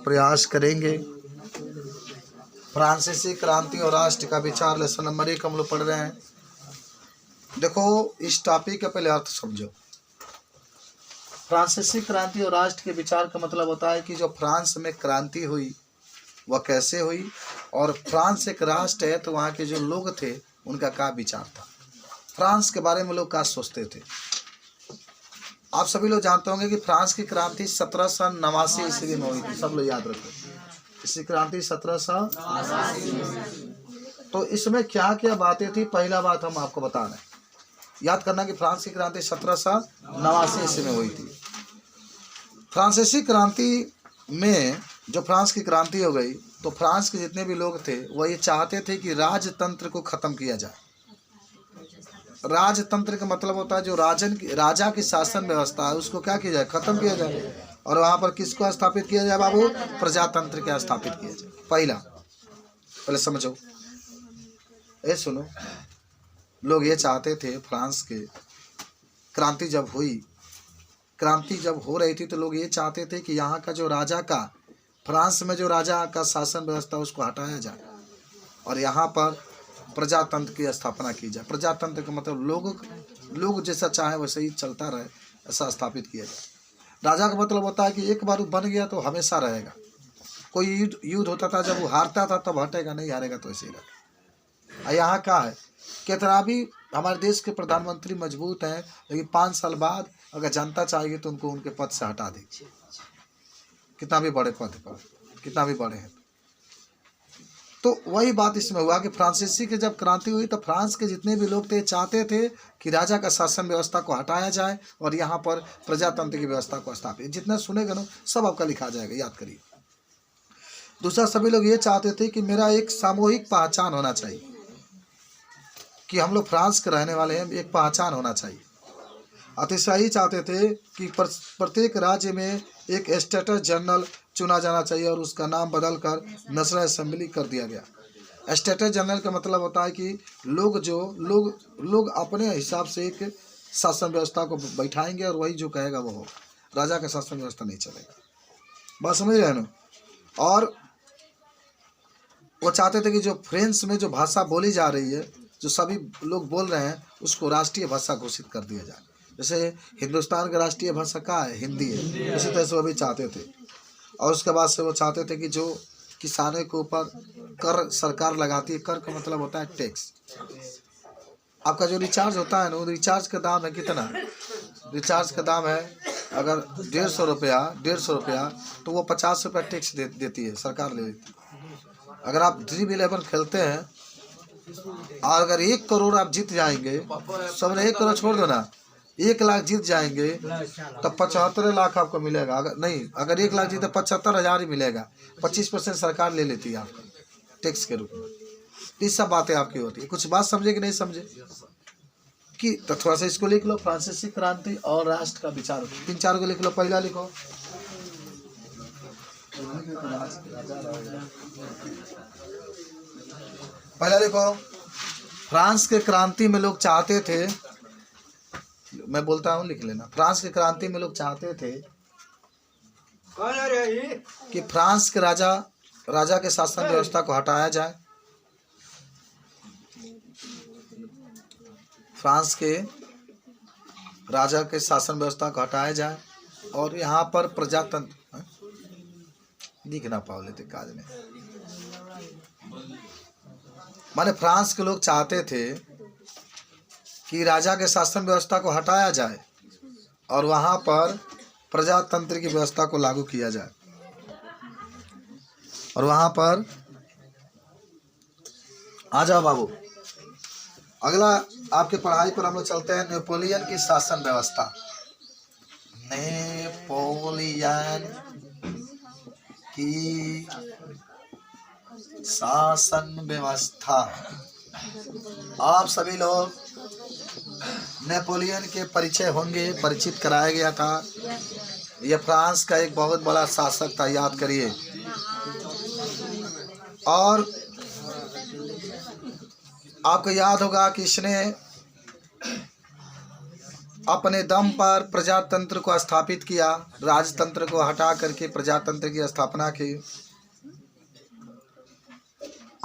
प्रयास करेंगे। फ्रांसीसी क्रांति और राष्ट्र का विचार लेसन नंबर 1 हम लोग पढ़ रहे हैं। देखो, इस टॉपिक का पहले अर्थ समझो। फ्रांसीसी क्रांति और राष्ट्र के विचार का मतलब होता है कि जो फ्रांस में क्रांति हुई वह कैसे हुई, और फ्रांस एक राष्ट्र है तो वहाँ के जो लोग थे उनका क्या विचार था, फ्रांस के बारे में लोग क्या सोचते थे। आप सभी लोग जानते होंगे कि फ्रांस की क्रांति 1789 ईस्वी में हुई थी। सब लोग याद रखो, इसकी क्रांति 1789। तो इसमें क्या क्या बातें थी, पहला बात हम आपको बता रहे हैं। याद करना कि फ्रांस की क्रांति 1789 ईस्वी में हुई थी। फ्रांसीसी क्रांति में जो फ्रांस की क्रांति हो गई तो फ्रांस के जितने भी लोग थे वह ये चाहते थे कि राजतंत्र को खत्म किया जाए। राजतंत्र का मतलब होता है जो राजा की शासन व्यवस्था है उसको क्या किया जाए, खत्म किया जाए। और वहाँ पर किसको स्थापित किया जाए बाबू, प्रजातंत्र को स्थापित किया जाए। पहले समझो, ये सुनो, लोग ये चाहते थे, फ्रांस के क्रांति जब हो रही थी तो लोग ये चाहते थे कि यहाँ का जो राजा का, फ्रांस में जो राजा का शासन व्यवस्था उसको हटाया जाए और यहाँ पर प्रजातंत्र की स्थापना की जाए। प्रजातंत्र का मतलब लोग जैसा चाहे वैसे ही चलता रहे, ऐसा स्थापित किया जाए। राजा का मतलब होता है कि एक बार बन गया तो हमेशा रहेगा। कोई युद्ध होता था, जब वो हारता था तब हटेगा, नहीं हारेगा तो ऐसे ही रहेगा। यहाँ क्या है, कितना भी हमारे देश के प्रधानमंत्री मजबूत हैं लेकिन 5 साल बाद अगर जनता चाहेगी तो उनको उनके पद से हटा देगी, कितना भी बड़े पद पर, कितना भी बड़े हैं। तो वही बात इसमें हुआ कि फ्रांसीसी की जब क्रांति हुई तो फ्रांस के जितने भी लोग थे चाहते थे कि राजा का शासन व्यवस्था को हटाया जाए और यहाँ पर प्रजातंत्र की व्यवस्था को स्थापित। जितना सुनेगा ना सब आपका लिखा जाएगा, याद करिए। दूसरा, सभी लोग ये चाहते थे कि मेरा एक सामूहिक पहचान होना चाहिए, कि हम लोग फ्रांस के रहने वाले हैं, एक पहचान होना चाहिए। अतिशय चाहते थे कि प्रत्येक राज्य में एक स्टेटस जनरल चुना जाना चाहिए और उसका नाम बदलकर नेशनल असेंबली कर दिया गया। स्टेटस जनरल का मतलब होता है कि लोग अपने हिसाब से एक शासन व्यवस्था को बैठाएंगे और वही जो कहेगा वो होगा। राजा का शासन व्यवस्था नहीं चलेगा। बात समझ रहे हैं ना। और वो चाहते थे कि जो फ्रेंच में जो भाषा बोली जा रही है, जो सभी लोग बोल रहे हैं, उसको राष्ट्रीय भाषा घोषित कर दिया जाए। जैसे हिंदुस्तान का राष्ट्रीय भाषा क्या है, हिंदी है, इसी तरह से वो भी चाहते थे। और उसके बाद से वो चाहते थे कि जो किसानों के ऊपर कर सरकार लगाती है, कर का मतलब होता है टैक्स। आपका जो रिचार्ज होता है ना, वो रिचार्ज का दाम है कितना, रिचार्ज का दाम है अगर 150 रुपया तो वो 50 रुपया टैक्स देती है, सरकार ले लेती है। अगर आप ड्रीम 11 खेलते हैं और अगर 1 करोड़ आप जीत जाएंगे, सबने 1 करोड़ छोड़ दो ना, 1 लाख जीत जाएंगे तो 75 लाख आपको मिलेगा। अगर 1 लाख जीते 75,000 ही मिलेगा। 25% सरकार ले लेती है आपको टैक्स के रूप में। ये सब बातें आपकी होती है। कुछ बात समझे कि नहीं समझे कि, तो थोड़ा सा इसको लिख लो, फ्रांसीसी क्रांति और राष्ट्र का विचार। 3-4 को लिख लो। पहला लिखो, फ्रांस के क्रांति में लोग चाहते थे, मैं बोलता हूँ लिख लेना। फ्रांस की क्रांति में लोग चाहते थे कि फ्रांस के राजा के शासन व्यवस्था को हटाया जाए, फ्रांस के राजा के शासन व्यवस्था को हटाया जाए और यहाँ पर प्रजातंत्र दिखना पाओ लेते काज में, माने फ्रांस के लोग चाहते थे कि राजा के शासन व्यवस्था को हटाया जाए और वहाँ पर प्रजातंत्र की व्यवस्था को लागू किया जाए। और वहाँ पर आ जाओ बाबू, अगला आपके पढ़ाई पर हम लोग चलते हैं। नेपोलियन की शासन व्यवस्था, नेपोलियन की शासन व्यवस्था। आप सभी लोग नेपोलियन के परिचय होंगे, परिचित कराया गया था। यह फ्रांस का एक बहुत बड़ा शासक था, याद करिए। और आपको याद होगा कि इसने अपने दम पर प्रजातंत्र को स्थापित किया, राजतंत्र को हटा करके प्रजातंत्र की स्थापना की।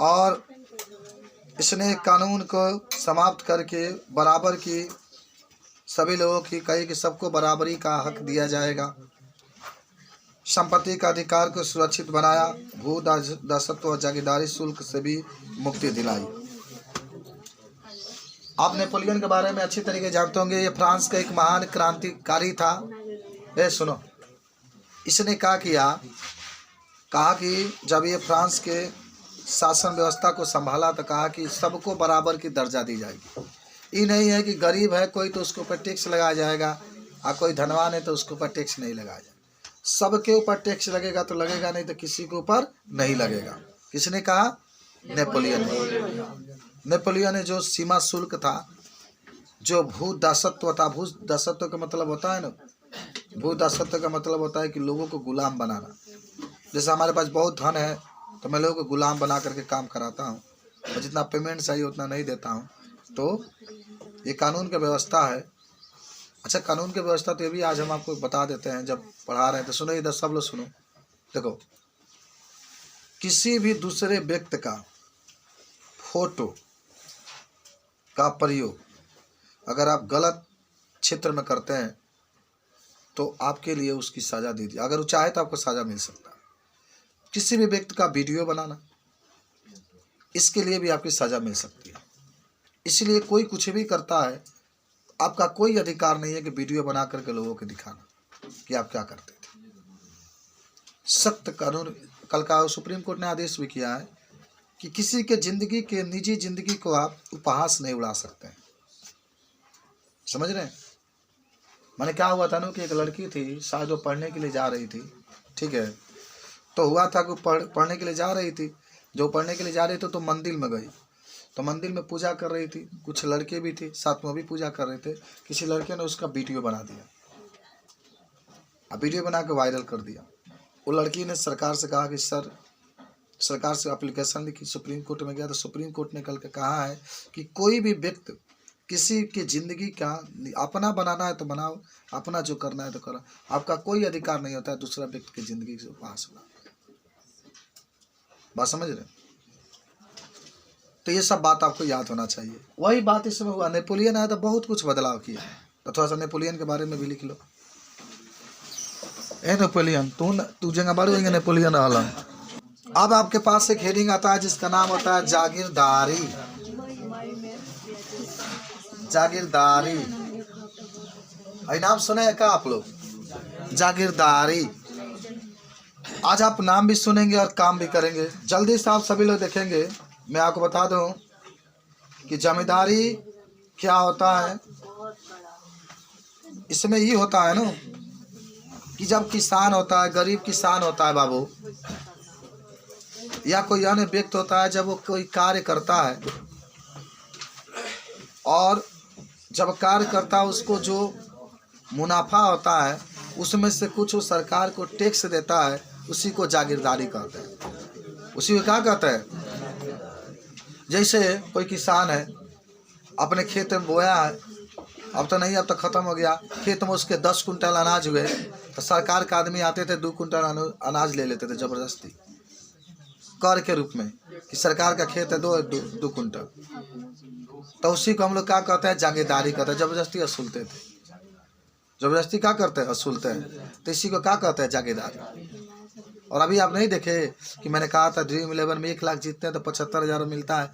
और इसने कानून को समाप्त करके बराबर की सभी लोगों की कही कि सबको बराबरी का हक दिया जाएगा। संपत्ति का अधिकार को सुरक्षित बनाया। भू दासत्व और जागीरदारी शुल्क से भी मुक्ति दिलाई। आप नेपोलियन के बारे में अच्छी तरीके जानते होंगे। ये फ्रांस का एक महान क्रांतिकारी था। ये सुनो, इसने क्या किया, कहा कि जब ये फ्रांस के शासन व्यवस्था को संभाला तो कहा कि सबको बराबर की दर्जा दी जाएगी। ये नहीं है कि गरीब है कोई तो उसके ऊपर टैक्स लगाया जाएगा और कोई धनवान है तो उसके ऊपर टैक्स नहीं लगाया जाएगा। सबके ऊपर टैक्स लगेगा तो लगेगा, नहीं तो किसी के ऊपर नहीं लगेगा। किसने कहा? नेपोलियन ने। नेपोलियन ने जो सीमा शुल्क था, जो भू दासत्व था, भू दासत्व का मतलब होता है ना, भू दासत्व का मतलब होता है कि लोगों को गुलाम बनाना। जैसे हमारे पास बहुत धन है तो मैं लोगों को गुलाम बना करके काम कराता हूँ और जितना पेमेंट चाहिए उतना नहीं देता हूँ। तो ये कानून की व्यवस्था है। अच्छा, कानून की व्यवस्था तो ये भी आज हम आपको बता देते हैं जब पढ़ा रहे हैं। तो सुनो, इधर सब लोग सुनो। देखो, किसी भी दूसरे व्यक्ति का फोटो का प्रयोग अगर आप गलत क्षेत्र में करते हैं तो आपके लिए उसकी सजा दे दी। अगर वो चाहे तो आपको सजा मिल सकता है। किसी भी व्यक्ति का वीडियो बनाना, इसके लिए भी आपकी सजा मिल सकती है। इसलिए कोई कुछ भी करता है, आपका कोई अधिकार नहीं है कि वीडियो बना करके लोगों को दिखाना कि आप क्या करते थे। सख्त कानून। कल का सुप्रीम कोर्ट ने आदेश भी किया है कि किसी के जिंदगी के निजी जिंदगी को आप उपहास नहीं उड़ा सकते हैं। समझ रहे हैं? मैंने क्या हुआ था ना कि एक लड़की थी, शायद वो पढ़ने के लिए जा रही थी, ठीक है। तो हुआ था कि पढ़ने के लिए जा रही थी। जो पढ़ने के लिए जा रही थी तो मंदिर में गई, तो मंदिर में पूजा कर रही थी। कुछ लड़के भी थे साथ में, भी पूजा कर रहे थे। किसी लड़के ने उसका वीडियो बना दिया, अब वीडियो बना के वायरल कर दिया। वो लड़की ने सरकार से कहा कि सर, सरकार से एप्लीकेशन लिखी, सुप्रीम कोर्ट में गया तो सुप्रीम कोर्ट ने कल के कहा है कि कोई भी व्यक्ति किसी की ज़िंदगी का अपना बनाना है तो बनाओ, अपना जो करना है तो करो। आपका कोई अधिकार नहीं होता है दूसरा व्यक्ति की ज़िंदगी से उपहास होना। बात समझ रहे? तो ये सब बात आपको याद होना चाहिए। वही बात इसमें हुआ। नेपोलियन आया तो बहुत कुछ बदलाव किया, तो थोड़ा सा नेपोलियन के बारे में भी लिख लो। ए नेपोलियन, तू जगह बड़े होंगे नेपोलियन वाला। अब आपके पास एक हेडिंग आता है जिसका नाम होता है जागीरदारी। जागीरदारी, नाम सुने हैं क्या आप लोग? जागीरदारी। आज आप नाम भी सुनेंगे और काम भी करेंगे। जल्दी से आप सभी लोग देखेंगे। मैं आपको बता दूं कि जमींदारी क्या होता है। इसमें ये होता है ना कि जब किसान होता है, गरीब किसान होता है बाबू, या कोई अन्य व्यक्ति होता है, जब वो कोई कार्य करता है और जब कार्य करता है उसको जो मुनाफा होता है उसमें से कुछ वो सरकार को टैक्स देता है, उसी को जागीरदारी कहते हैं। उसी को क्या कहते हैं? जैसे कोई किसान है, अपने खेत में बोया है, अब तो नहीं, अब तो ख़त्म हो गया। खेत में उसके 10 कुंटल अनाज हुए तो सरकार के आदमी आते थे, 2 कुंटल अनाज ले लेते थे ज़बरदस्ती कर के रूप में कि सरकार का खेत है 2 कुंटल। तो उसी को हम लोग क्या कहते हैं? जागीरदारी कहते हैं। ज़बरदस्ती वसूलते थे। ज़बरदस्ती क्या करते हैं? वसूलते हैं। तो इसी को क्या कहते हैं? जागीरदारी। और अभी आप नहीं देखे कि मैंने कहा था ड्रीम 11 में 1 लाख जीतते हैं तो 75,000 मिलता है,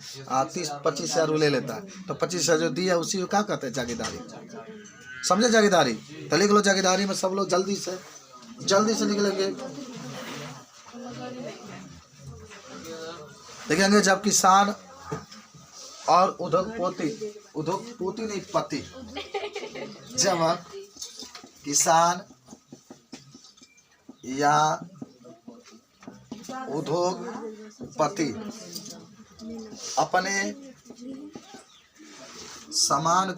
25,000 ले लेता है। तो 25,000 जो दिया उसी को क्या कहते हैं? जागीरदारी। समझे जागीरदारी? तो लिख लो जागीरदारी में सब लोग जल्दी से निकलेंगे। देखेंगे जब किसान और उद्योगपति नहीं पति, जब किसान या उद्योगपति अपने सामान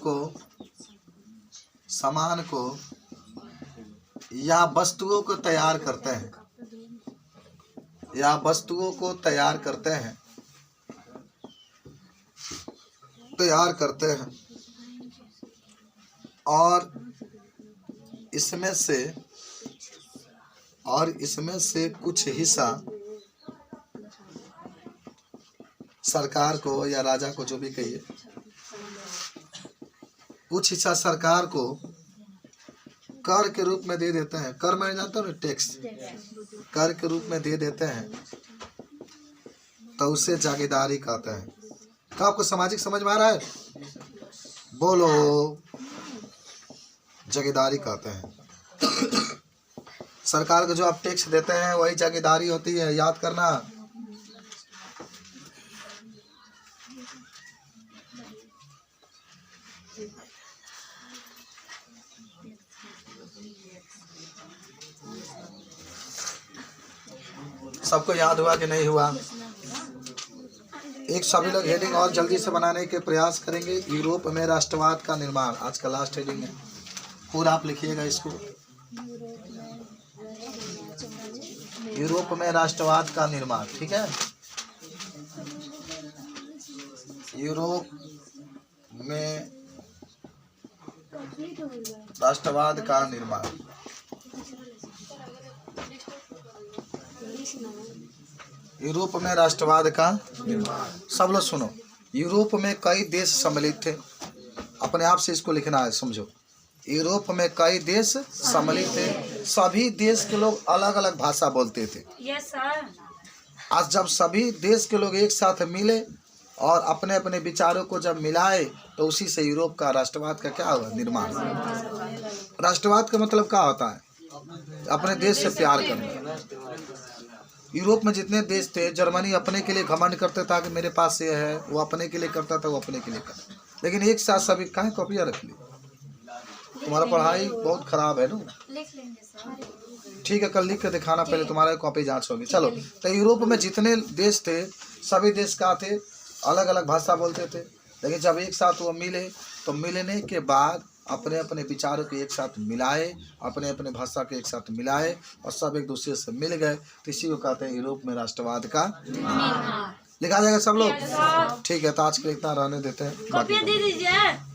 को या वस्तुओं को तैयार करते हैं और इसमें से कुछ हिस्सा सरकार को या राजा को, जो भी कहिए, कुछ हिस्सा सरकार को कर के रूप में दे देते हैं। कर मैं जानता हूँ, टैक्स, कर के रूप में दे देते हैं, तो उसे जागीरदारी कहते हैं। तो आपको सामाजिक समझ में आ रहा है? बोलो, जागीरदारी कहते हैं। सरकार को जो आप टैक्स देते हैं वही जागीरदारी होती है, याद करना। सबको याद हुआ कि नहीं हुआ? एक सभी लोग हेडिंग और जल्दी से बनाने के प्रयास करेंगे। यूरोप में राष्ट्रवाद का निर्माण, आज का लास्ट हेडिंग है, पूरा आप लिखिएगा इसको। यूरोप में राष्ट्रवाद का निर्माण, ठीक है। यूरोप में राष्ट्रवाद का निर्माण। यूरोप में राष्ट्रवाद का निर्माण। सब लोग सुनो, यूरोप में कई देश सम्मिलित थे। अपने आप से इसको लिखना है, समझो। यूरोप में कई देश सम्मिलित थे। सभी देश के लोग अलग अलग भाषा बोलते थे। Yes sir. आज जब सभी देश के लोग एक साथ मिले और अपने अपने विचारों को जब मिलाए, तो उसी से यूरोप का राष्ट्रवाद का क्या हुआ? निर्माण। राष्ट्रवाद का मतलब क्या होता है? अपने देश से प्यार करना। यूरोप में जितने देश थे, जर्मनी अपने के लिए घमंड करता था कि मेरे पास ये है, वो अपने के लिए करता था, वो अपने के लिए करता। लेकिन एक साथ सभी काहे कॉपियाँ रख ली? तुम्हारा पढ़ाई बहुत खराब है ना। लिख लेंगे सर। ठीक है, कल लिख के दिखाना, पहले तुम्हारा कॉपी जांच होगी। चलो, तो यूरोप में जितने देश थे, सभी देश का थे, अलग अलग भाषा बोलते थे। लेकिन जब एक साथ वो मिले, तो मिलने के बाद अपने अपने विचारों को एक साथ मिलाए, अपने अपने भाषा को एक साथ मिलाए, और सब एक दूसरे से मिल गए। तो इसी को कहते हैं यूरोप में राष्ट्रवाद का लिखा जाएगा सब लोग। ठीक है, तो आज के लिए इतना रहने देते हैं। कॉपी दे दीजिए।